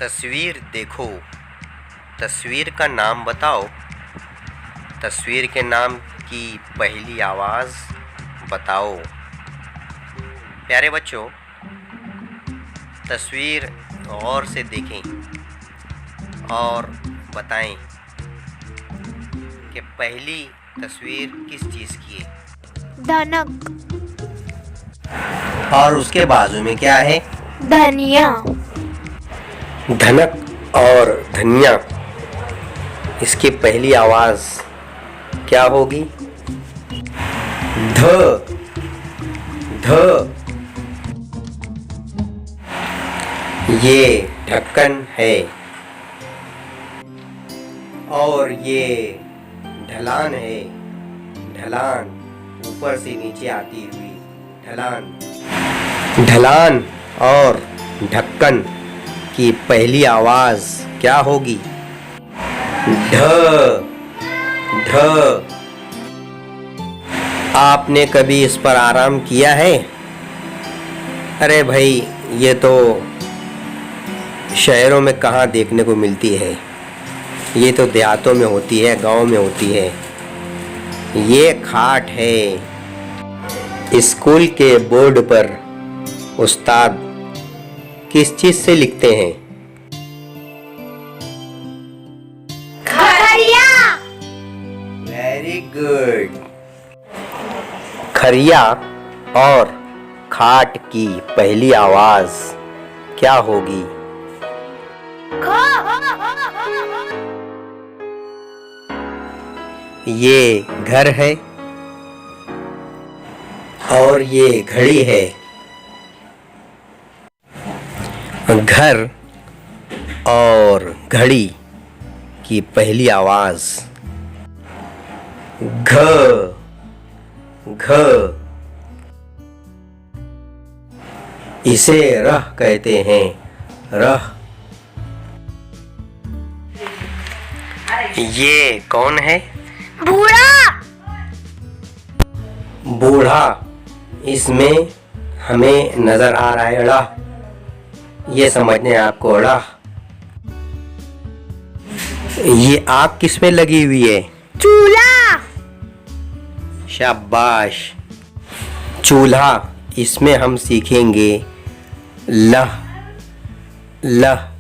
तस्वीर देखो, तस्वीर का नाम बताओ, तस्वीर के नाम की पहली आवाज़ बताओ। प्यारे बच्चों, तस्वीर गौर से देखें और बताएं कि पहली तस्वीर किस चीज़ की है। धनक। और उसके बाजू में क्या है? धनिया। धनक और धनिया, इसकी पहली आवाज़ क्या होगी? ध। ध। ये ढक्कन है और ये ढलान है। ढलान, ऊपर से नीचे आती हुई ढलान। ढलान और ढक्कन की पहली आवाज क्या होगी? ढ। ढ। आपने कभी इस पर आराम किया है? अरे भाई, ये तो शहरों में कहाँ देखने को मिलती है, ये तो देहातों में होती है, गांव में होती है। ये खाट है। स्कूल के बोर्ड पर उस्ताद किस चीज से लिखते हैं? खरिया। Very good. खरिया और खाट की पहली आवाज क्या होगी? ये घर है और ये घड़ी है। घर और घड़ी की पहली आवाज घ। घ। इसे रह कहते हैं, रह। ये कौन है? बूढ़ा। बूढ़ा, इसमें हमें नजर आ रहा है अड़ा, ये समझने आपको अड़ा। ये आग किस में लगी हुई है? चूल्हा। शाबाश। चूल्हा, इसमें हम सीखेंगे लह। लह।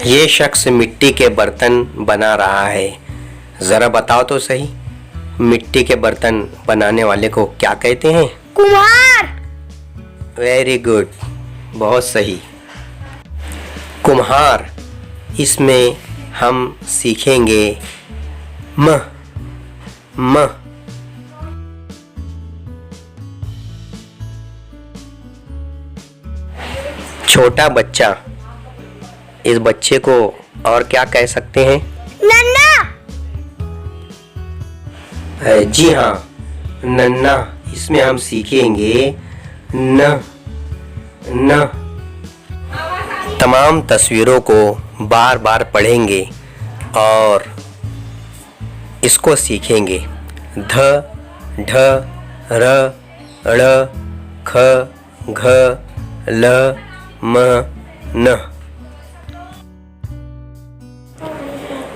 ये शख्स मिट्टी के बर्तन बना रहा है। जरा बताओ तो सही, मिट्टी के बर्तन बनाने वाले को क्या कहते हैं? कुम्हार। वेरी गुड, बहुत सही। कुम्हार, इसमें हम सीखेंगे म। म। छोटा बच्चा, इस बच्चे को और क्या कह सकते हैं? नन्ना। जी हाँ, नन्ना, इसमें हम सीखेंगे न। न। तमाम तस्वीरों को बार बार पढ़ेंगे और इसको सीखेंगे। ध, ढ, र, ड़, ख, घ, ल, म, न।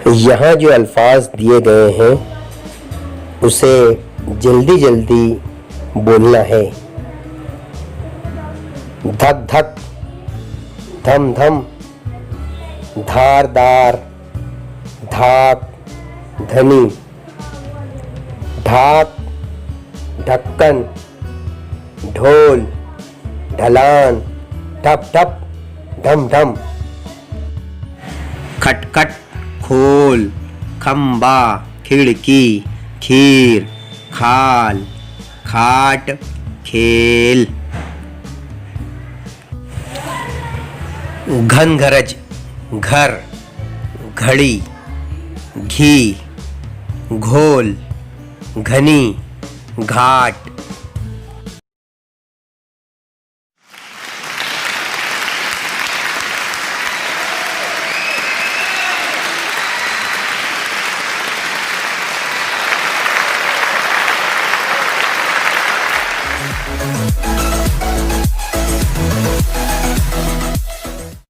यहाँ जो अल्फाज दिए गए हैं उसे जल्दी जल्दी बोलना है। धक धक, धम धम, धारदार, धाक, धनी, ढाक, ढक्कन, ढोल, ढलान, ठप ठप, ढम ढम। खटखट, खोल, खंबा, खिड़की, खीर, खाल, खाट, खेल। घनघरज, घर, घड़ी, घी, घोल, घनी, घाट।